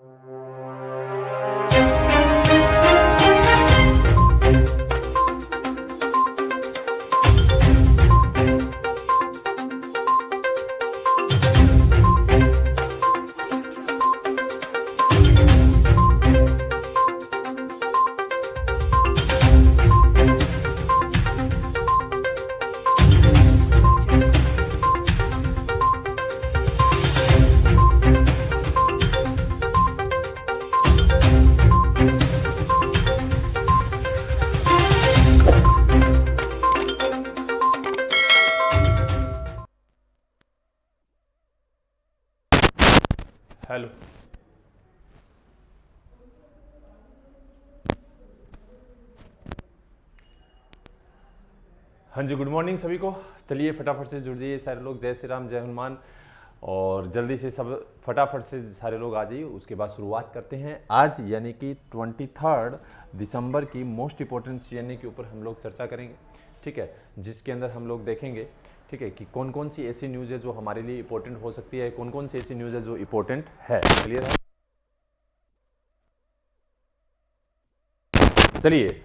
Hello, हाँ जी, good morning सभी को। चलिए फटाफट से जुड़ जाइए सारे लोग। जय श्री राम, जय हनुमान। और जल्दी से सब फटाफट से सारे लोग आ जाइए। उसके बाद शुरुआत करते हैं। आज यानी कि 23 दिसंबर की मोस्ट इंपॉर्टेंट सीएनए के ऊपर हम लोग चर्चा करेंगे, ठीक है, जिसके अंदर हम लोग देखेंगे, ठीक है, कि कौन कौन सी ऐसी न्यूज़ है जो हमारे लिए इंपॉर्टेंट हो सकती है, कौन कौन सी ऐसी न्यूज़ है जो इंपॉर्टेंट है। क्लियर है? चलिए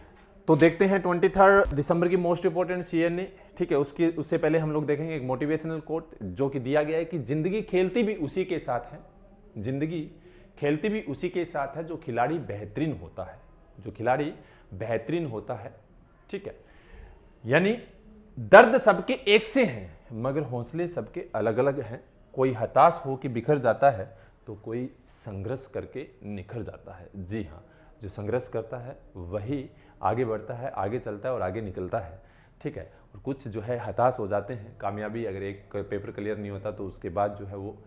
तो देखते हैं 23 दिसंबर की मोस्ट इंपॉर्टेंट सीएनए, ठीक है। उससे पहले हम लोग देखेंगे एक मोटिवेशनल कोट जो कि दिया गया है कि जिंदगी खेलती भी उसी के साथ है, जिंदगी खेलती भी उसी के साथ है जो खिलाड़ी बेहतरीन होता है, जो खिलाड़ी बेहतरीन होता है, ठीक है। यानी दर्द सबके एक से हैं मगर हौसले सबके अलग अलग हैं। कोई हताश हो कि बिखर जाता है तो कोई संघर्ष करके निखर जाता है। जी हाँ, जो संघर्ष करता है वही आगे बढ़ता है, आगे चलता है और आगे निकलता है, ठीक है। और कुछ जो है हताश हो जाते हैं, कामयाबी अगर एक पेपर क्लियर नहीं होता तो उसके बाद जो है वो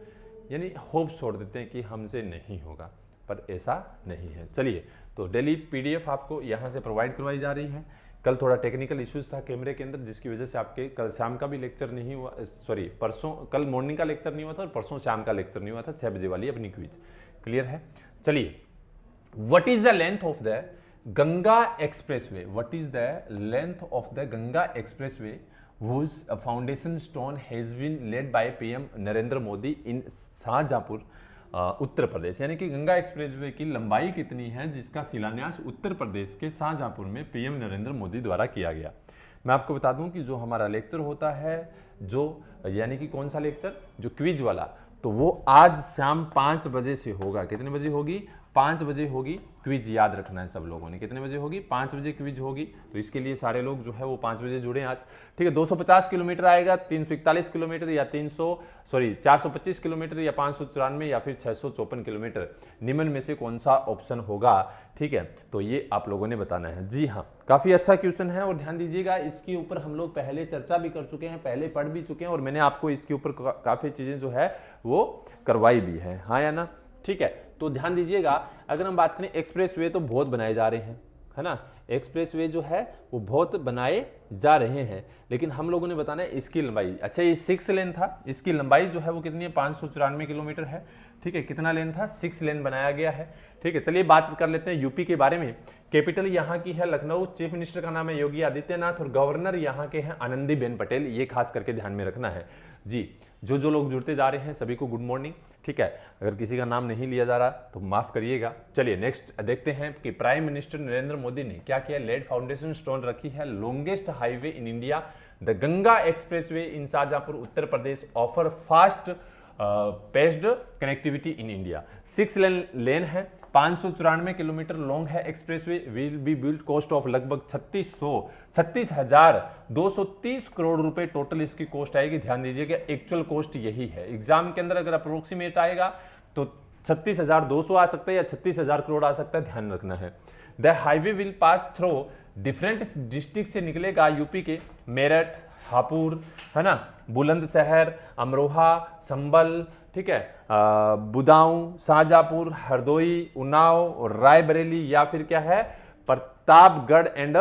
यानी होप छोड़ देते हैं कि हमसे नहीं होगा, पर ऐसा नहीं है। चलिए तो डेली पीडीएफ आपको यहाँ से प्रोवाइड करवाई जा रही है। कल थोड़ा टेक्निकल इश्यूज था कैमरे के अंदर, जिसकी वजह से आपके कल शाम का भी लेक्चर नहीं हुआ, सॉरी परसों, कल मॉर्निंग का लेक्चर नहीं हुआ था और परसों शाम का लेक्चर नहीं हुआ था, 6 बजे वाली अपनी क्विज। क्लियर है? चलिए, what is the length of the Ganga expressway? What is the length of the Ganga expressway whose foundation stone has been laid by PM Narendra Modi in Shahjahanpur Uttar Pradesh? यानी कि गंगा एक्सप्रेसवे की लंबाई कितनी है जिसका शिलान्यास उत्तर प्रदेश के शाहजहांपुर में पीएम नरेंद्र मोदी द्वारा किया गया। मैं आपको बता दूं कि जो हमारा लेक्चर होता है, जो यानी कि कौन सा लेक्चर, जो क्विज वाला, तो वो आज शाम 5 बजे से होगा। कितने बजे होगी? 5 बजे होगी क्विज। याद रखना है सब लोगों ने, कितने बजे होगी? 5 बजे क्विज होगी। तो इसके लिए सारे लोग जो है वो 5 बजे जुड़े आज, ठीक है। 250 किलोमीटर आएगा, 341 किलोमीटर या 425 किलोमीटर या 594 या फिर 654 किलोमीटर, निम्न में से कौन सा ऑप्शन होगा, ठीक है। तो ये आप लोगों ने बताना है। जी हाँ, काफी अच्छा क्वेश्चन है और ध्यान दीजिएगा, इसके ऊपर हम लोग पहले चर्चा भी कर चुके हैं, पहले पढ़ भी चुके हैं और मैंने आपको इसके ऊपर काफी चीजें जो है वो करवाई भी है, हाँ या ना? ठीक है, तो ध्यान दीजिएगा। अगर हम बात करें एक्सप्रेसवे, तो बहुत बनाए जा रहे हैं, है ना। एक्सप्रेसवे जो है वो बहुत बनाए जा रहे हैं, लेकिन हम लोगों ने बताना है इसकी लंबाई। अच्छा, ये 6 लेन था, इसकी लंबाई जो है वो कितनी है? 594 किलोमीटर है, ठीक है। कितना लेन था? 6 लेन बनाया गया है, ठीक है। चलिए बात कर लेते हैं यूपी के बारे में। कैपिटल यहाँ की है लखनऊ, चीफ मिनिस्टर का नाम है योगी आदित्यनाथ और गवर्नर यहाँ के हैं आनंदीबेन पटेल। ये खास करके ध्यान में रखना है जी। जो लोग जुड़ते जा रहे हैं सभी को गुड मॉर्निंग, ठीक है। अगर किसी का नाम नहीं लिया जा रहा तो माफ करिएगा। चलिए नेक्स्ट देखते हैं कि प्राइम मिनिस्टर नरेंद्र मोदी ने क्या किया। लेड फाउंडेशन स्टोन रखी है longest highway in India, the Ganga expressway in Shahjahanpur Uttar Pradesh offer fast paced connectivity in India. 6 लेन है, 594 किलोमीटर लॉन्ग है। Expressway will be build, cost of लगभग 36,230 करोड़ रुपए टोटल इसकी कॉस्ट आएगी। ध्यान दीजिएगा, एक्चुअल कॉस्ट यही है। एग्जाम के अंदर अगर अप्रोक्सीमेट आएगा तो 36,200 आ सकता है या 36,000 करोड़ आ सकता है, ध्यान रखना है। The highway will pass through different district से निकलेगा, यूपी के मेरठ, हापुड़, है ना, बुलंदशहर, अमरोहा, संभल, ठीक है, बुदाऊं, शाहजहांपुर, हरदोई, उन्नाव, रायबरेली या फिर क्या है, प्रतापगढ़ एंड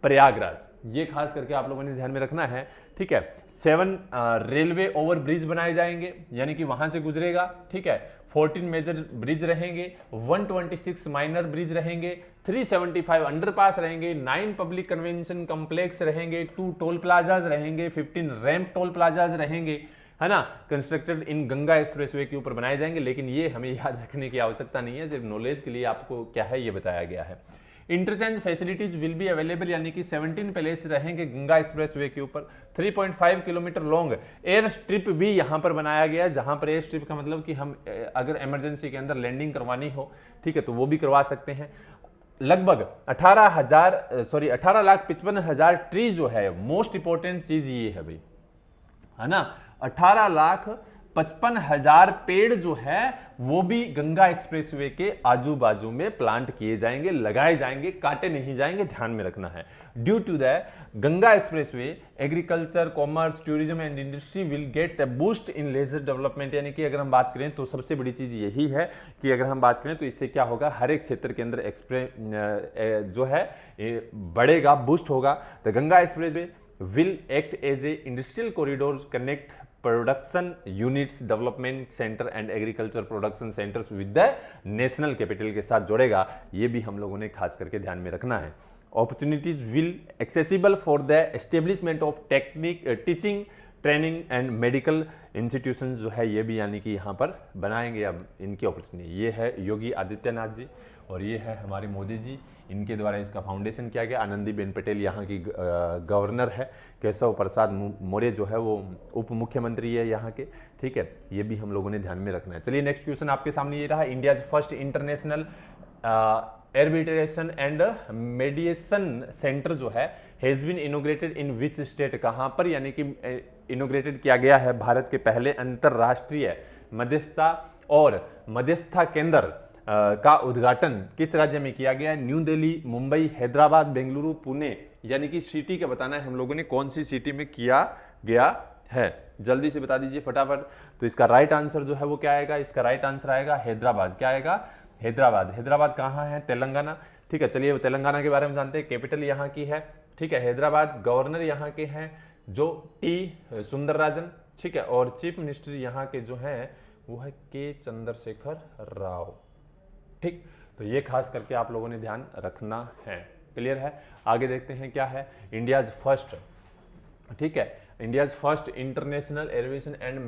प्रयागराज। ये खास करके आप लोगों ने ध्यान में रखना है, ठीक है। 7 रेलवे ओवर ब्रिज बनाए जाएंगे, यानी कि वहां से गुजरेगा, ठीक है। 14 मेजर ब्रिज रहेंगे, 126 माइनर ब्रिज रहेंगे, 375 अंडरपास रहेंगे, 9 पब्लिक कन्वेंशन कॉम्प्लेक्स रहेंगे, 2 टोल प्लाजाज रहेंगे, 15 रैंप टोल प्लाजाज रहेंगे, है ना, कंस्ट्रक्टेड इन गंगा एक्सप्रेसवे के ऊपर बनाए जाएंगे। लेकिन ये हमें याद रखने की आवश्यकता नहीं है, सिर्फ नॉलेज के लिए आपको क्या है ये बताया गया है। Interchange facilities will be available, यानी कि 17 प्लेस रहेंगे गंगा एक्सप्रेसवे के ऊपर। 3.5 किलोमीटर लॉन्ग एयर स्ट्रिप भी यहाँ पर बनाया गया है, जहाँ पर एयर स्ट्रिप का मतलब कि हम अगर इमरजेंसी के अंदर लैंडिंग करवानी हो, ठीक है, तो वो भी करवा सकते हैं। लगभग 18,55,000 ट्री जो है, मोस्ट इंपॉर्टेंट चीज ये है भाई, है ना, 18,55,000 पेड़ जो है वो भी गंगा एक्सप्रेसवे के आजू बाजू में प्लांट किए जाएंगे, लगाए जाएंगे, काटे नहीं जाएंगे, ध्यान में रखना है। Due to the Ganga expressway agriculture, commerce, tourism and industry will get a boost in leisure development, यानी कि अगर हम बात करें तो सबसे बड़ी चीज यही है कि अगर हम बात करें तो इससे क्या होगा, हर एक क्षेत्र के अंदर जो है बढ़ेगा, बूस्ट होगा। The Ganga expressway will act as a industrial corridor connect production units, development centre and agriculture production centres with the national capital के साथ जोड़ेगा। ये भी हम लोगों ने खास करके ध्यान में रखना है। Opportunities will accessible for the establishment of technique, teaching, training and medical institution जो है ये भी यानी कि यहाँ पर बनाएंगे अब इनकी अपॉर्चुनिटी। ये है योगी आदित्यनाथ जी और ये है हमारे मोदी जी, इनके द्वारा इसका फाउंडेशन किया गया। आनंदीबेन पटेल यहाँ की गवर्नर है, केशव प्रसाद मौर्य जो है वो उप मुख्यमंत्री है यहाँ के, ठीक है, ये भी हम लोगों ने ध्यान में रखना है। चलिए नेक्स्ट क्वेश्चन आपके सामने ये रहा, India's first international arbitration and mediation centre जो है has been inaugurated in which state, कहाँ पर यानी कि इनोग्रेटेड किया गया है भारत के पहले अंतरराष्ट्रीय मध्यस्थता और मध्यस्थता केंद्र का उद्घाटन किस राज्य में किया गया है? न्यू दिल्ली, मुंबई, हैदराबाद, बेंगलुरु, पुणे, यानी कि सिटी का बताना है हम लोगों ने कौन सी सिटी में किया गया है, जल्दी से बता दीजिए फटाफट। तो इसका राइट आंसर जो है वो क्या आएगा, इसका राइट आंसर आएगा हैदराबाद। क्या आएगा? हैदराबाद। हैदराबाद कहाँ है? तेलंगाना, ठीक है। चलिए तेलंगाना के बारे में जानते हैं, कैपिटल यहाँ की है, ठीक है, हैदराबाद। गवर्नर यहाँ के हैं जो टी सुंदरराजन, ठीक है, और चीफ मिनिस्टर यहाँ के जो है वो है के चंद्रशेखर राव, ठीक। तो ये खास करके आप लोगों ने ध्यान रखना है, क्लियर है। आगे देखते हैं क्या है, इंडियाज फर्स्ट, ठीक है, India's first international aviation and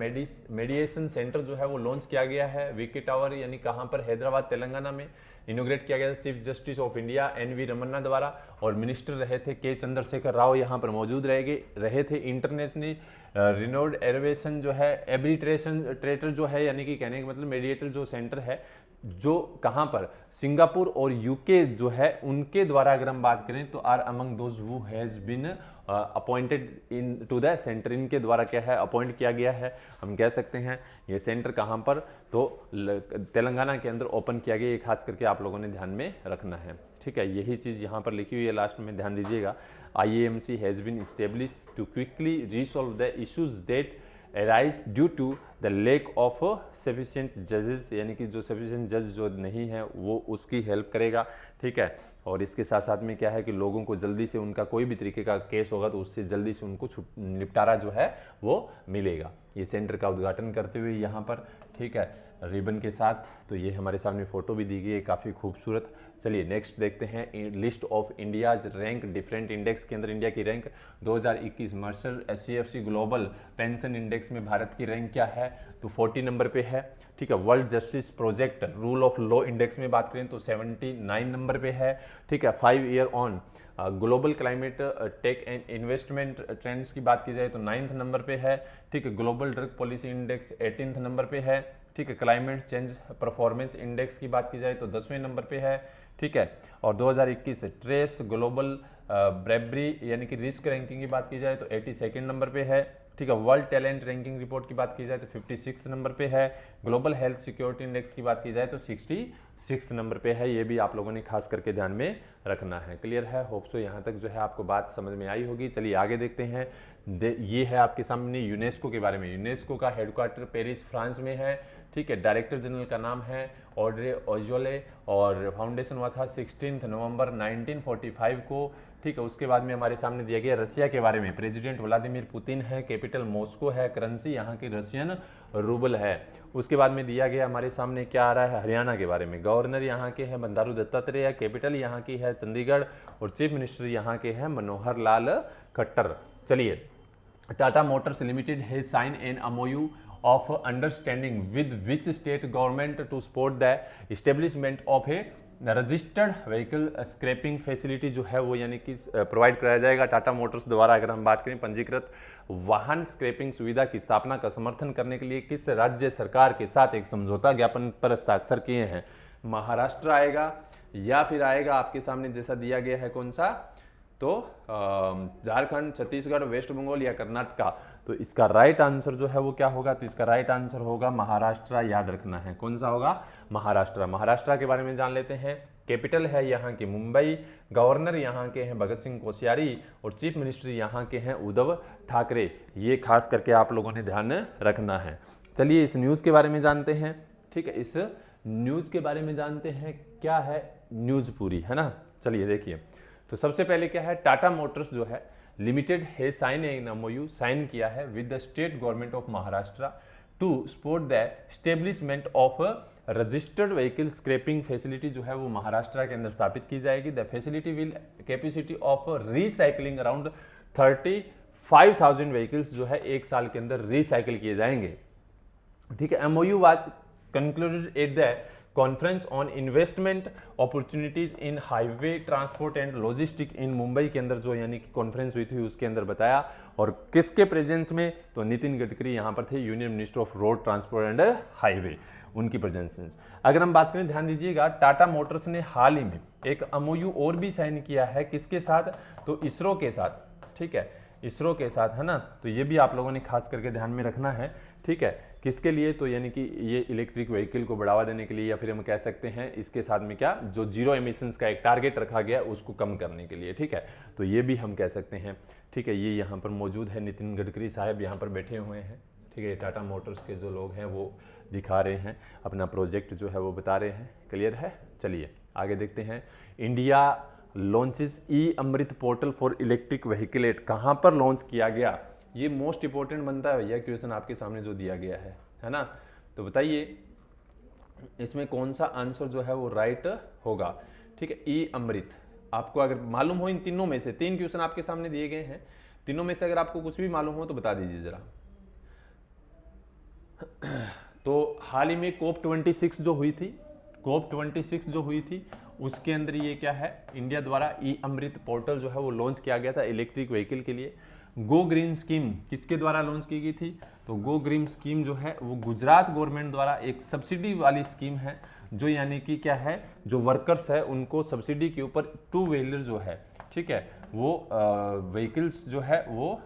mediation centre जो है वो लॉन्च किया गया है विकी टावर, यानी कहाँ पर? हैदराबाद, तेलंगाना में इनोग्रेट किया गया था chief justice of India N V. Ramana द्वारा, और मिनिस्टर रहे थे के चंद्रशेखर राव, यहाँ पर मौजूद रहे थे। इंटरनेशनली रिनोड एविएशन जो है एर्बिट्रेशन ट्रेटर जो है, यानी कि कहने का मतलब मेडिएटर जो सेंटर है जो कहाँ पर? सिंगापुर और यूके जो है उनके द्वारा अगर हम बात करें तो are among those who has been appointed in to the centre, इनके द्वारा क्या है अपॉइंट किया गया है। हम कह सकते हैं ये सेंटर कहाँ पर? तो तेलंगाना के अंदर ओपन किया गया, ये खास करके आप लोगों ने ध्यान में रखना है, ठीक है। यही चीज़ यहाँ पर लिखी हुई है लास्ट में, ध्यान दीजिएगा। IAMC has been establish to quickly resolve the issues that arise due to the lack of sufficient judges, यानी कि जो sufficient जज जो नहीं है वो उसकी हेल्प करेगा, ठीक है। और इसके साथ साथ में क्या है कि लोगों को जल्दी से उनका कोई भी तरीके का केस होगा तो उससे जल्दी से उनको निपटारा जो है वो मिलेगा। ये सेंटर का उद्घाटन करते हुए यहाँ पर, ठीक है, रिबन के साथ। तो ये हमारे सामने फोटो भी दी गई है, काफ़ी खूबसूरत। चलिए नेक्स्ट देखते हैं, list of India's rank different index के अंदर इंडिया की rank 2021 Mercer SCFC global pension index में भारत की रैंक क्या है? तो 40 नंबर पे है, ठीक है। World justice project rule of law index में बात करें तो 79 नंबर पे है, ठीक है। 5 year on global climate tech and investment trends की बात की जाए तो 9th नंबर पे है, ठीक है। Global drug policy index 18th number पे है, ठीक है। क्लाइमेट चेंज परफॉर्मेंस इंडेक्स की बात की जाए तो 10वें नंबर पे है, ठीक है। और 2021 ट्रेस ग्लोबल ब्रेबरी यानी कि रिस्क रैंकिंग की बात की जाए तो 82nd नंबर पे है, ठीक है। वर्ल्ड टैलेंट रैंकिंग रिपोर्ट की बात की जाए तो 56 नंबर पे है। ग्लोबल हेल्थ सिक्योरिटी इंडेक्स की बात की जाए तो 66 नंबर पे है। ये भी आप लोगों ने खास करके ध्यान में रखना है, क्लियर है। होप सो यहाँ तक जो है आपको बात समझ में आई होगी। चलिए आगे देखते हैं, ये है आपके सामने यूनेस्को के बारे में। यूनेस्को का हेडक्वार्टर पेरिस फ्रांस में है, ठीक है। डायरेक्टर जनरल का नाम है ऑड्रे ऑजोले और फाउंडेशन हुआ था 16 नवंबर 1945 को, ठीक है। उसके बाद में हमारे सामने दिया गया रसिया के बारे में, प्रेसिडेंट व्लादिमीर पुतिन है, कैपिटल मॉस्को है, करेंसी यहाँ की रशियन रूबल है। उसके बाद में दिया गया हमारे सामने क्या आ रहा है, हरियाणा के बारे में। गवर्नर यहाँ के हैं बंडारू दत्तात्रेय, कैपिटल यहाँ की है चंडीगढ़ और चीफ मिनिस्टर यहाँ के हैं मनोहर लाल खट्टर। चलिए Tata Motors Limited has signed an MOU of understanding with which state government to support the establishment of a registered vehicle scrapping facility जो है वो यानी कि प्रोवाइड कराया जाएगा टाटा मोटर्स द्वारा। अगर हम बात करें पंजीकृत वाहन स्क्रैपिंग सुविधा की स्थापना का समर्थन करने के लिए किस राज्य सरकार के साथ एक समझौता ज्ञापन पर हस्ताक्षर किए हैं? महाराष्ट्र आएगा या फिर आएगा आपके सामने जैसा दिया गया है कौन सा, तो झारखंड, छत्तीसगढ़, वेस्ट बंगाल या कर्नाटका। तो इसका राइट आंसर जो है वो क्या होगा? तो इसका राइट आंसर होगा महाराष्ट्र। याद रखना है कौन सा होगा? महाराष्ट्र। महाराष्ट्र के बारे में जान लेते हैं। कैपिटल है यहाँ की मुंबई, गवर्नर यहाँ के हैं भगत सिंह कोश्यारी और चीफ मिनिस्टर यहाँ के हैं उद्धव ठाकरे। ये खास करके आप लोगों ने ध्यान रखना है। चलिए इस न्यूज़ के बारे में जानते हैं। ठीक है, इस न्यूज़ के बारे में जानते हैं क्या है न्यूज़ पूरी, है ना। चलिए देखिए, तो सबसे पहले क्या है, टाटा मोटर्स जो है लिमिटेड है साइन एन MOU साइन किया है with the state government of Maharashtra to support the establishment of registered vehicle scrapping facility जो है वो महाराष्ट्र के अंदर स्थापित की जाएगी। The facility will capacity of recycling around 35,000 vehicles जो है एक साल के अंदर रिसाइकिल किए जाएंगे। ठीक है, MOU was concluded at the conference on investment opportunities in highway transport and logistic in Mumbai के अंदर जो यानी कि कॉन्फ्रेंस हुई थी उसके अंदर बताया। और किसके प्रेजेंस में? तो नितिन गडकरी यहाँ पर थे, union minister of road transport and highway, उनकी प्रेजेंस में। अगर हम बात करें, ध्यान दीजिएगा, टाटा मोटर्स ने हाल ही में एक MOU और भी साइन किया है। किसके साथ? तो इसरो के साथ। ठीक है, इसरो के साथ, है ना। तो ये भी आप लोगों ने खास करके ध्यान में रखना है। ठीक है, किसके लिए? तो यानी कि ये इलेक्ट्रिक व्हीकल को बढ़ावा देने के लिए, या फिर हम कह सकते हैं इसके साथ में क्या, जो जीरो एमिशंस का एक टारगेट रखा गया उसको कम करने के लिए। ठीक है, तो ये भी हम कह सकते हैं। ठीक है, ये यहाँ पर मौजूद है, नितिन गडकरी साहब यहाँ पर बैठे हुए हैं। ठीक है, टाटा मोटर्स के जो लोग हैं वो दिखा रहे हैं अपना प्रोजेक्ट जो है वो बता रहे हैं। क्लियर है? चलिए आगे देखते हैं। India launches ई-अमृत portal for electric vehicle eight, कहाँ पर लॉन्च किया गया? ये मोस्ट इंपॉर्टेंट बनता है भैया क्वेश्चन आपके सामने जो दिया गया है ना। तो बताइए इसमें कौन सा आंसर जो है वो राइट होगा। ठीक है, ई-अमृत आपको अगर मालूम हो, इन तीनों में से 3 क्वेश्चन आपके सामने दिए गए हैं, तीनों में से अगर आपको कुछ भी मालूम हो तो बता दीजिए जरा। तो हाल ही में COP26 जो हुई थी, COP26 जो हुई थी उसके अंदर ये क्या है, इंडिया द्वारा ई-अमृत पोर्टल जो है वो लॉन्च किया गया था इलेक्ट्रिक व्हीकल के लिए। गो ग्रीन स्कीम किसके द्वारा लॉन्च की गई थी? तो गो ग्रीन स्कीम जो है वो गुजरात गवर्नमेंट द्वारा एक सब्सिडी वाली स्कीम है, जो यानी कि क्या है, जो वर्कर्स है उनको सब्सिडी के ऊपर 2 व्हीलर जो है, ठीक है, वो व्हीकल्स जो है वो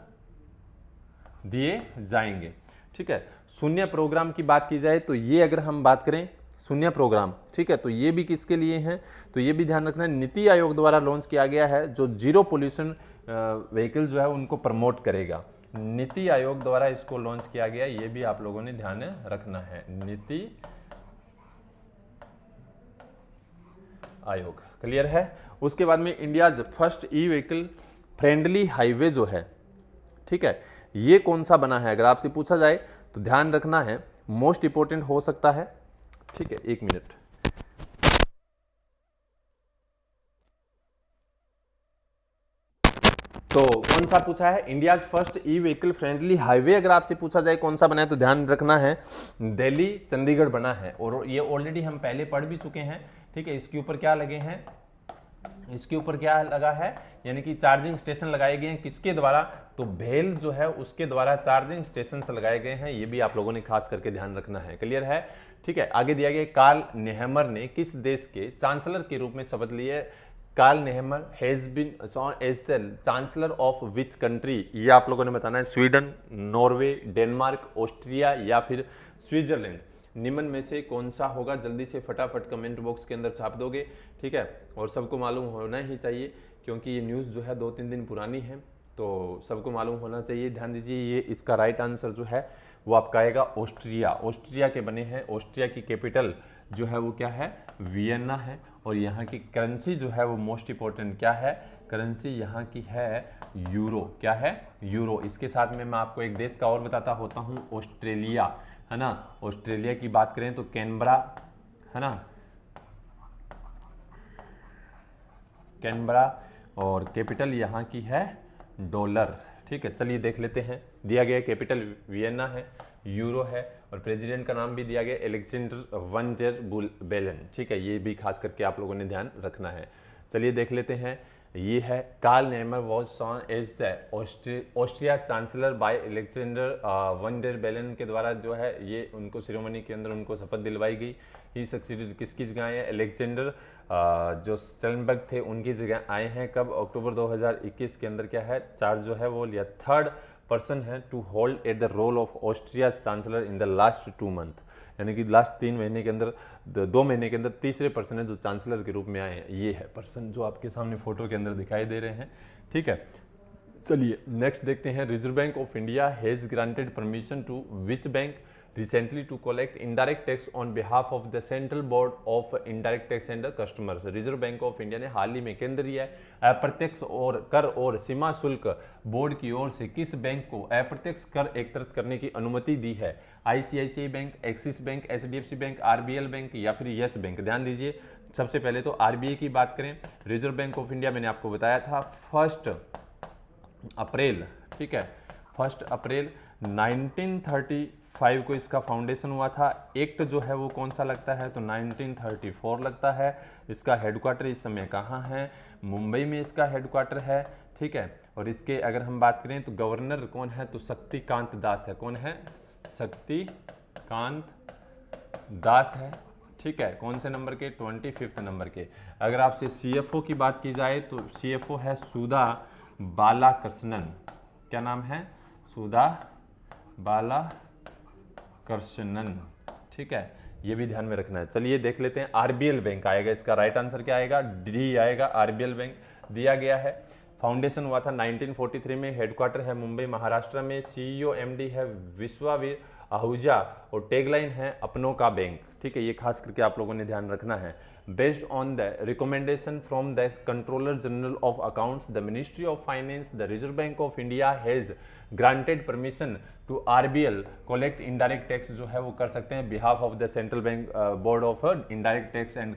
दिए जाएंगे। ठीक है, शून्य प्रोग्राम की बात की जाए तो ये अगर हम बात करें शून्य प्रोग्राम, ठीक है, तो ये भी किसके लिए हैं? तो ये भी ध्यान रखना, नीति आयोग द्वारा लॉन्च किया गया है, जो जीरो पोल्यूशन व्हीकल जो है उनको प्रमोट करेगा। नीति आयोग द्वारा इसको लॉन्च किया गया, ये भी आप लोगों ने ध्यान रखना है, नीति आयोग। क्लियर है? उसके बाद में India first e vehicle friendly highway जो है, ठीक है, ये कौन सा बना है? अगर आपसे पूछा जाए तो ध्यान रखना है, मोस्ट इंपोर्टेंट हो सकता है। ठीक है, 1 मिनट। तो कौन सा पूछा है? India first e vehicle friendly highway अगर आपसे पूछा जाए कौन सा बना है तो ध्यान रखना है दिल्ली चंडीगढ़ बना है, और ये ऑलरेडी हम पहले पढ़ भी चुके हैं। ठीक है, इसके ऊपर क्या लगे हैं? इसके ऊपर क्या लगा है, यानी कि चार्जिंग स्टेशन लगाए गए हैं। किसके द्वारा? तो भेल जो है उसके द्वारा चार्जिंग स्टेशन लगाए गए हैं। ये भी आप लोगों ने खास करके ध्यान रखना है। क्लियर है? ठीक है, आगे दिया गया, कार्ल नेहमर ने किस देश के चांसलर के रूप में शपथ ली है? Karl Nehammer has been sworn as the chancellor of which country? ये आप लोगों ने बताना है। स्वीडन, नॉर्वे, डेनमार्क, ऑस्ट्रिया या फिर स्विट्जरलैंड। निम्न में से कौन सा होगा? जल्दी से फटाफट कमेंट बॉक्स के अंदर छाप दोगे। ठीक है, और सबको मालूम होना ही चाहिए क्योंकि ये न्यूज़ जो है 2-3 दिन पुरानी है, तो सबको मालूम होना चाहिए। ध्यान दीजिए, ये इसका राइट आंसर जो है वो आपका आएगा ऑस्ट्रिया। ऑस्ट्रिया के बने हैं। ऑस्ट्रिया की कैपिटल जो है वो क्या है? वियना है। और यहाँ की करेंसी जो है वो मोस्ट इंपॉर्टेंट क्या है? करेंसी यहाँ की है यूरो। क्या है? यूरो। इसके साथ में मैं आपको एक देश का और बताता होता हूँ, ऑस्ट्रेलिया, है ना। ऑस्ट्रेलिया की बात करें तो कैनबरा, है ना, कैनबरा, और कैपिटल यहाँ की है डॉलर। ठीक है, चलिए देख लेते हैं। दिया गया कैपिटल वियना है, यूरो है, और प्रेसिडेंट का नाम भी दिया गया अलेक्जेंडर वन डेर बेलन। ठीक है, ये भी खास करके आप लोगों ने ध्यान रखना है। चलिए देख लेते हैं। ये है Karl Nehammer was sworn as the Austria chancellor by Alexander Van der Bellen के द्वारा जो है ये उनको सेरेमनी के अंदर उनको शपथ दिलवाई गई। ही सक्सीडेड किसकी जगह आए हैं? अलेक्जेंडर जो स्टेनबर्ग थे उनकी जगह आए हैं। कब? अक्टूबर 2021 के अंदर क्या है चार्ज जो है वो लिया। थर्ड पर्सन है to hold at the role of Austria chancellor in the last 2 month, यानी कि लास्ट 3 महीने के अंदर 2 महीने के अंदर तीसरे पर्सन है जो चांसलर के रूप में आए हैं। ये है पर्सन जो आपके सामने फोटो के अंदर दिखाई दे रहे हैं। ठीक है, चलिए नेक्स्ट देखते हैं। Reserve Bank of India has granted permission to which bank recently to collect indirect tax on behalf of the Central Board of Indirect Tax and Customers। Reserve Bank of India ने हाल ही में केंद्रीय अप्रत्यक्ष और कर और सीमा शुल्क बोर्ड की ओर से किस बैंक को अप्रत्यक्ष कर एकत्रित करने की अनुमति दी है? ICICI bank, axis bank, HDFC bank, RBL bank या फिर यस बैंक? ध्यान दीजिए, सबसे पहले तो आरबीआई की बात करें। रिजर्व बैंक ऑफ इंडिया मैंने आपको बताया था 1 अप्रैल, ठीक है, 1 अप्रैल 1935 को इसका फाउंडेशन हुआ था। एक्ट जो है वो कौन सा लगता है? तो 1934 लगता है। इसका हेडक्वार्टर इस समय कहाँ है? मुंबई में इसका हेडक्वार्टर है। ठीक है, और इसके अगर हम बात करें तो गवर्नर कौन है? तो शक्तिकांत दास है। कौन है? शक्तिकांत दास है। ठीक है, कौन से नंबर के? 25 नंबर के। अगर आपसे सीएफओ की बात की जाए तो सीएफओ है सुधा बालाकृष्णन। क्या नाम है? सुधा बालाकृष्णन। ठीक है, ये भी ध्यान में रखना है। चलिए देख लेते हैं। आरबीएल बैंक आएगा, इसका राइट आंसर क्या आएगा? डी आएगा। आरबीएल बैंक दिया गया है। फाउंडेशन हुआ था 1943 में। हेडक्वार्टर है मुंबई महाराष्ट्र में। सीईओ एमडी है विश्वावीर आहूजा और टैगलाइन है अपनों का बैंक। ठीक है, ये खास करके आप लोगों ने ध्यान रखना है। Based on the recommendation from the controller general of accounts the ministry of finance the reserve Bank of India has granted permission to RBL collect indirect tax जो है वो कर सकते हैं behalf of the central bank board of indirect tax and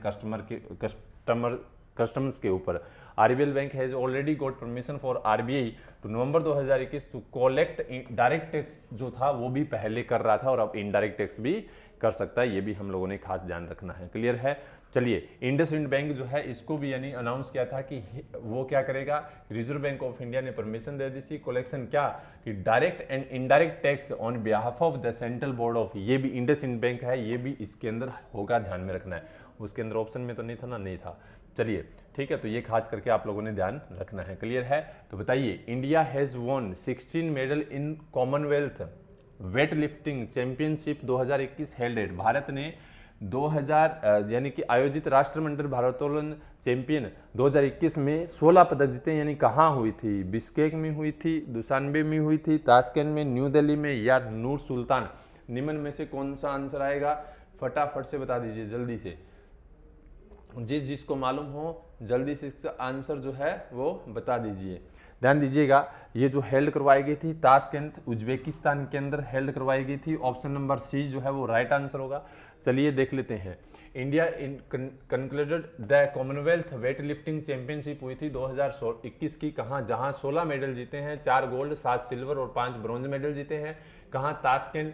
customs के ऊपर। RBL bank has already got permission for RBI to November 2021 to collect direct tax जो था वो भी पहले कर रहा था और अब इनडायरेक्ट टैक्स भी कर सकता है। ये भी हम लोगों ने खास ध्यान रखना है। क्लियर है? चलिए, इंडसइंड बैंक जो है इसको भी यानी अनाउंस किया था कि वो क्या करेगा? रिजर्व बैंक ऑफ इंडिया ने परमिशन दे दी थी कलेक्शन क्या कि direct and indirect tax on behalf of the central board of. ये भी इंडसइंड बैंक है, ये भी इसके अंदर होगा, ध्यान में रखना है। उसके अंदर ऑप्शन में तो नहीं था ना? नहीं था। चलिए ठीक है, तो ये खास करके आप लोगों ने ध्यान रखना है। क्लियर है? तो बताइए, India has won 16 medal in Commonwealth wait lifting championship 2021 held at. Bharat ने 2000 यानी कि आयोजित राष्ट्रमंडल भारोत्तोलन चैंपियन 2021 में 16 पदक जीते। यानी कहाँ हुई थी? बिश्केक में हुई थी, दुशानबे में हुई थी, ताशकंद में, न्यू दिल्ली में या नूर सुल्तान? निम्न में से कौन सा आंसर आएगा? फटाफट से बता दीजिए जल्दी से। जिसको मालूम हो जल्दी से इसका आंसर जो है वो बता दीजिए। ध्यान दीजिएगा, ये जो हेल्ड करवाई गई थी ताशकंद उज्बेकिस्तान के अंदर हेल्ड करवाई गई थी। ऑप्शन नंबर सी जो है वो राइट आंसर होगा। चलिए देख लेते हैं। India concluded the Commonwealth wait lifting championship हुई थी 2021 की। कहाँ? जहां 16 मेडल जीते हैं, 4 गोल्ड, 7 सिल्वर और 5 ब्रॉन्ज मेडल जीते हैं। कहाँ? ताशकंद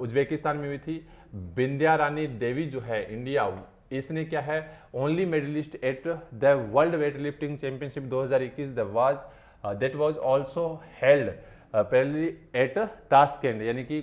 उज्बेकिस्तान में हुई थी। बिंद्या रानी देवी जो है इंडिया, इसने क्या है only medallist at the world weight lifting championship 2021 that was also held पहले एट ताशकंद, यानी कि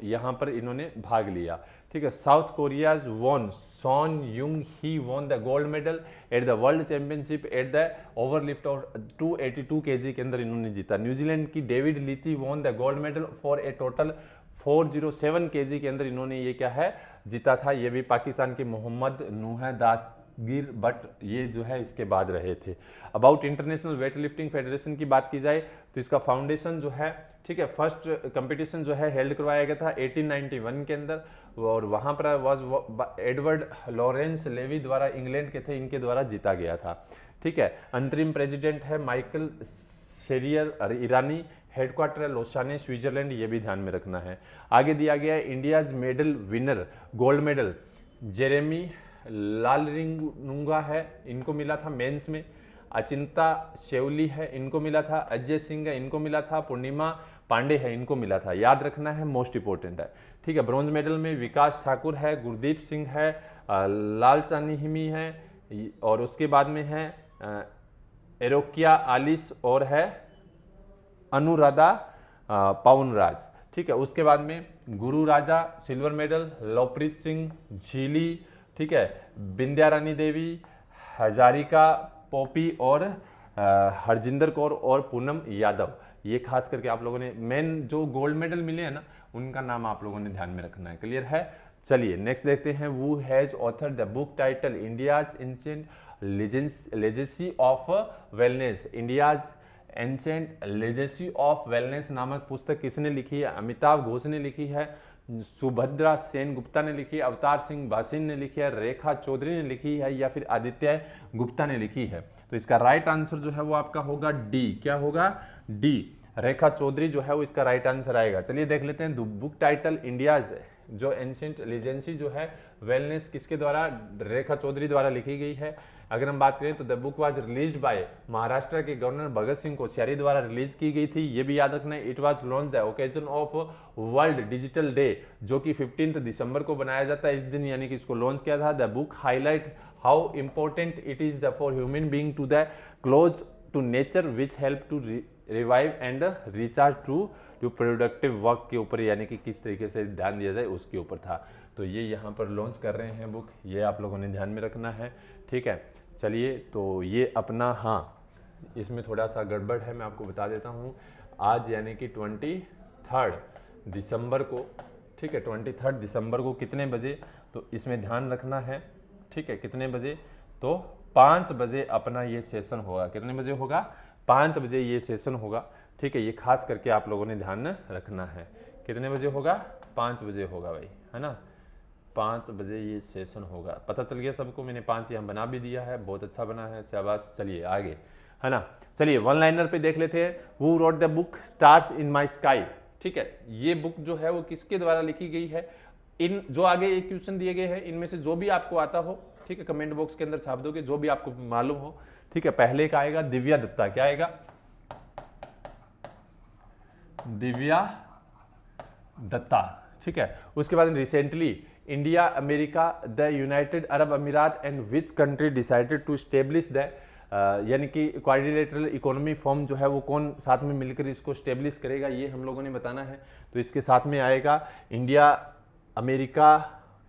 यहाँ पर इन्होंने भाग लिया। ठीक है, South Korea's Won Son Yung he won the gold medal at the world championship at the over lift और 282 केजी के अंदर इन्होंने जीता। न्यूजीलैंड की डेविड लीची von the gold medal for a total 407 KG के अंदर इन्होंने ये क्या है जीता था। ये भी पाकिस्तान के मोहम्मद नूह दासगिर बट ये जो है इसके बाद रहे थे। About international weight lifting federation की बात की जाए तो इसका फाउंडेशन जो है, ठीक है, फर्स्ट कंपटीशन जो है हेल्ड करवाया गया था 1891 के अंदर और वहाँ पर वाज एडवर्ड लॉरेंस लेवी द्वारा, इंग्लैंड के थे, इनके द्वारा जीता गया था। ठीक है, अंतरिम प्रेसिडेंट है माइकल शेरियर ईरानी, हेडक्वार्टर है लोसाने स्विट्जरलैंड। ये भी ध्यान में रखना है। आगे दिया गया है India's medal winner gold medal Jeremy Lalrinnunga है, इनको मिला था मेंस में। अचिंता शेवली है, इनको मिला था। अजय सिंह है, इनको मिला था। पूर्णिमा पांडे है, इनको मिला था। याद रखना है, मोस्ट इंपॉर्टेंट है। ठीक है, ब्रॉन्ज मेडल में विकास ठाकुर है, गुरदीप सिंह है, लालचानी हिमी है, और उसके बाद में है एरोकिया आलिस और है अनुराधा पाउनराज। ठीक है, उसके बाद में गुरु राजा सिल्वर मेडल, लवप्रीत सिंह झीली, ठीक है, बिंद्या रानी देवी, हजारिका पोपी और हरजिंदर कौर और पूनम यादव। ये खास करके आप लोगों ने मेन जो गोल्ड मेडल मिले हैं ना, उनका नाम आप लोगों ने ध्यान में रखना है। क्लियर है? चलिए नेक्स्ट देखते हैं। Who has author the book title India's ancient legacy of wellness. India's ancient legacy of wellness नामक पुस्तक किसने लिखी है? अमिताभ घोष ने लिखी है, सुभद्रा सेन गुप्ता ने लिखी है, अवतार सिंह भासीन ने लिखी है, रेखा चौधरी ने लिखी है, या फिर आदित्य गुप्ता ने लिखी है? तो इसका राइट आंसर जो है वो आपका होगा डी। क्या होगा? डी। रेखा चौधरी जो है वो इसका राइट आंसर आएगा। चलिए देख लेते हैं। बुक टाइटल इंडियाज जो एंशिएंट लेजेंसी जो है वेलनेस किसके द्वारा? रेखा चौधरी द्वारा लिखी गई है। अगर हम बात करें तो the book was released by Maharashtra के गवर्नर भगत सिंह कोश्यारी द्वारा रिलीज की गई थी। ये भी याद रखना है। It was launch the occasion of world digital day, जो कि 15 दिसंबर को बनाया जाता है इस दिन, यानी कि इसको लॉन्च किया था। The book highlight how important it is for human being to the close to nature which help to revive and recharge to productive work के ऊपर, यानी कि किस तरीके से ध्यान दिया जाए उसके ऊपर था। तो ये यहाँ पर लॉन्च कर रहे हैं बुक, ये आप लोगों ने ध्यान में रखना है। ठीक है, चलिए तो ये अपना, हाँ इसमें थोड़ा सा गड़बड़ है, मैं आपको बता देता हूँ। आज यानी कि 23 दिसंबर को, ठीक है 23 दिसंबर को कितने बजे, तो इसमें ध्यान रखना है। ठीक है, कितने बजे? तो 5 बजे अपना ये सेशन होगा। कितने बजे होगा? 5 बजे ये सेशन होगा। ठीक है, ये खास करके आप लोगों ने ध्यान रखना है। कितने बजे होगा? 5 बजे होगा भाई, है ना। 5 बजे ये सेशन होगा। पता चल गया सबको? मैंने 5 यहाँ बना भी दिया है, बहुत अच्छा बना है, शाबाश। चलिए आगे, है ना। चलिए वन लाइनर पे देख लेते हैं। Who wrote the book stars in my sky. ठीक है, ये बुक जो है वो किसके द्वारा लिखी गई है? इन जो आगे एक क्वेश्चन दिए गए हैं, इनमें से जो भी आपको आता हो, ठीक है, कमेंट बॉक्स के अंदर छाप दोगे, जो भी आपको मालूम हो। ठीक है, पहले का आएगा दिव्या दत्ता। क्या आएगा? दिव्या दत्ता। ठीक है, उसके बाद recently India, America, the United Arab Emirates and which country decided to establish the, यानी कि क्वाड्रिलेटरल इकोनॉमी फॉर्म जो है वो कौन साथ में मिलकर इसको स्टेब्लिश करेगा, ये हम लोगों ने बताना है। तो इसके साथ में आएगा इंडिया, अमेरिका,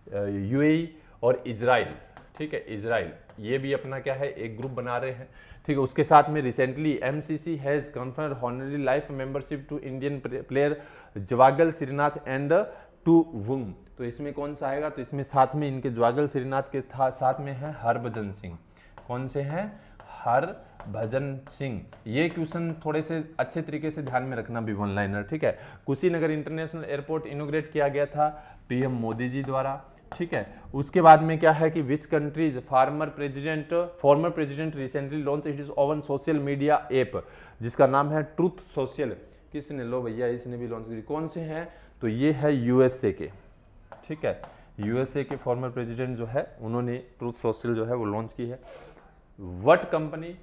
यूएई और इजराइल। ठीक है, इजराइल, ये भी अपना क्या है, एक ग्रुप बना रहे हैं। ठीक है, उसके साथ में recently MCC has conferred honorary life membership to Indian player Javagal Srinath and to whom. तो इसमें कौन सा आएगा? तो इसमें साथ में इनके ज्वागल श्रीनाथ के साथ में है हरभजन सिंह। कौन से हैं? हरभजन सिंह। ये क्वेश्चन थोड़े से अच्छे तरीके से ध्यान में रखना भी, वन लाइनर। ठीक है, कुशीनगर इंटरनेशनल एयरपोर्ट इनोग्रेट किया गया था पीएम मोदी जी द्वारा। ठीक है, उसके बाद में क्या है कि विच countries former president recently launch its oven social media app, जिसका नाम है ट्रूथ सोशल। किसने? लो भैया, इसने भी लॉन्च की। कौन से हैं? तो ये है यूएसए के। ठीक है, यूएसए के फॉर्मर प्रेसिडेंट जो है उन्होंने ट्रूथ सोशल जो है वो लॉन्च की है। What company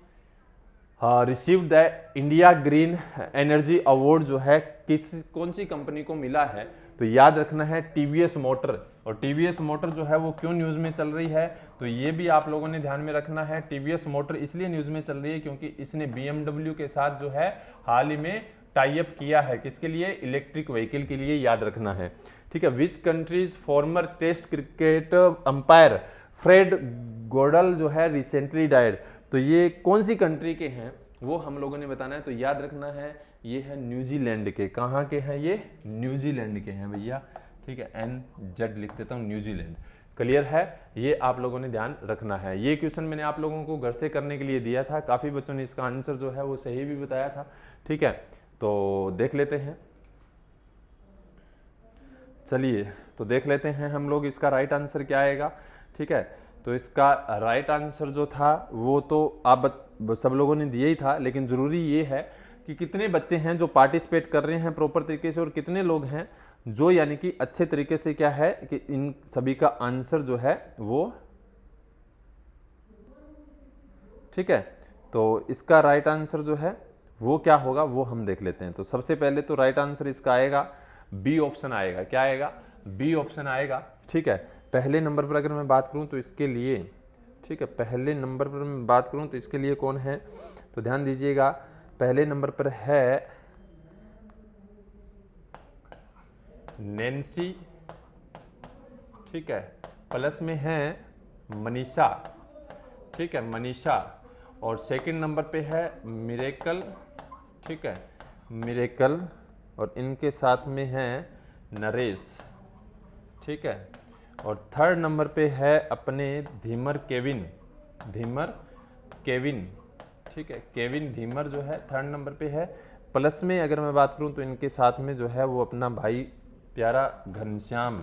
received the India green energy award जो है कौन सी कंपनी को मिला है? तो याद रखना है टीवीएस मोटर। और टीवीएस मोटर जो है वो क्यों न्यूज़ में चल रही है? तो ये भी आप लोगों ने ध्यान में रखना है। टीवीएस मोटर इसलिए न्यूज़ में चल रही है क्योंकि इसने बीएमडब्ल्यू के साथ जो है हाल ही में टाई अप किया है। किसके लिए? इलेक्ट्रिक व्हीकल के लिए, याद रखना है। ठीक है, which countries former test cricket umpire Fred Goodall जो है रिसेंटली डाइड। तो ये कौन सी कंट्री के हैं वो हम लोगों ने बताना है। तो याद रखना है, ये है न्यूजीलैंड के। कहाँ के हैं ये? न्यूजीलैंड के हैं भैया। ठीक है, NZ लिख देता हूँ, न्यूजीलैंड। क्लियर है? ये आप लोगों ने ध्यान रखना है। ये क्वेश्चन मैंने आप लोगों को घर से करने के लिए दिया था, काफ़ी बच्चों ने इसका आंसर जो है वो सही भी बताया था। ठीक है, तो देख लेते हैं। चलिए तो देख लेते हैं हम लोग इसका राइट आंसर क्या आएगा। ठीक है, तो इसका राइट आंसर जो था वो तो आप सब लोगों ने दिया ही था, लेकिन ज़रूरी ये है कि कितने बच्चे हैं जो पार्टिसिपेट कर रहे हैं प्रॉपर तरीके से, और कितने लोग हैं जो यानी कि अच्छे तरीके से क्या है कि इन सभी का आंसर जो है वो, ठीक है, तो इसका राइट आंसर जो है वो क्या होगा वो हम देख लेते हैं। तो सबसे पहले तो राइट आंसर इसका आएगा बी ऑप्शन आएगा। क्या आएगा? बी ऑप्शन आएगा। ठीक है, पहले नंबर पर अगर मैं बात करूं तो इसके लिए, ठीक है, पहले नंबर पर मैं बात करूं तो इसके लिए कौन है, तो ध्यान दीजिएगा, पहले नंबर पर है नैन्सी, ठीक है, प्लस में है मनीषा, ठीक है, मनीषा, और सेकंड नंबर पे है मिरेकल, ठीक है, मिरेकल, और इनके साथ में है नरेश, ठीक है, और थर्ड नंबर पे है अपने धीमर केविन, धीमर केविन, ठीक है, केविन धीमर जो है थर्ड नंबर पे है। प्लस में अगर मैं बात करूं तो इनके साथ में जो है वो अपना भाई प्यारा घनश्याम,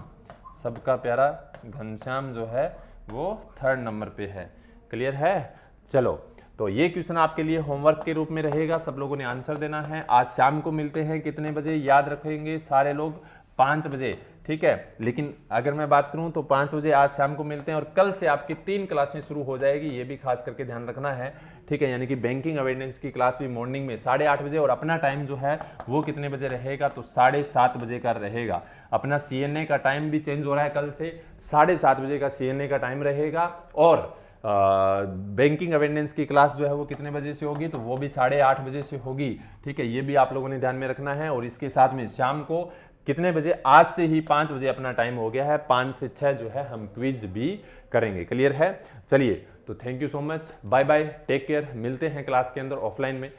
सबका प्यारा घनश्याम जो है वो थर्ड नंबर पे है। क्लियर है? चलो, तो ये क्वेश्चन आपके लिए होमवर्क के रूप में रहेगा, सब लोगों ने आंसर देना है। आज शाम को मिलते हैं, कितने बजे याद रखेंगे सारे लोग? 5 बजे, ठीक है। लेकिन अगर मैं बात करूं तो 5 बजे आज शाम को मिलते हैं, और कल से आपकी 3 क्लासें शुरू हो जाएगी, ये भी खास करके ध्यान रखना है, ठीक है। यानी कि बैंकिंग अवेयरनेस की क्लास भी मॉर्निंग में 8:30 बजे, और अपना टाइम जो है वो कितने बजे रहेगा? तो 7:30 बजे का रहेगा। अपना CNA का टाइम भी चेंज हो रहा है, कल से 7:30 बजे का CNA का टाइम रहेगा, और बैंकिंग अवेयरनेस की क्लास जो है वो कितने बजे से होगी? तो वो भी 8:30 बजे से होगी, ठीक है। ये भी आप लोगों ने ध्यान में रखना है। और इसके साथ में शाम को कितने बजे? आज से ही 5 बजे अपना टाइम हो गया है, 5 से 6 जो है हम क्विज भी करेंगे। क्लियर है? चलिए, तो thank you so much, bye bye, take care. मिलते हैं क्लास के अंदर ऑफलाइन में,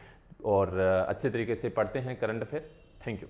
और अच्छे तरीके से पढ़ते हैं करंट अफेयर। Thank you.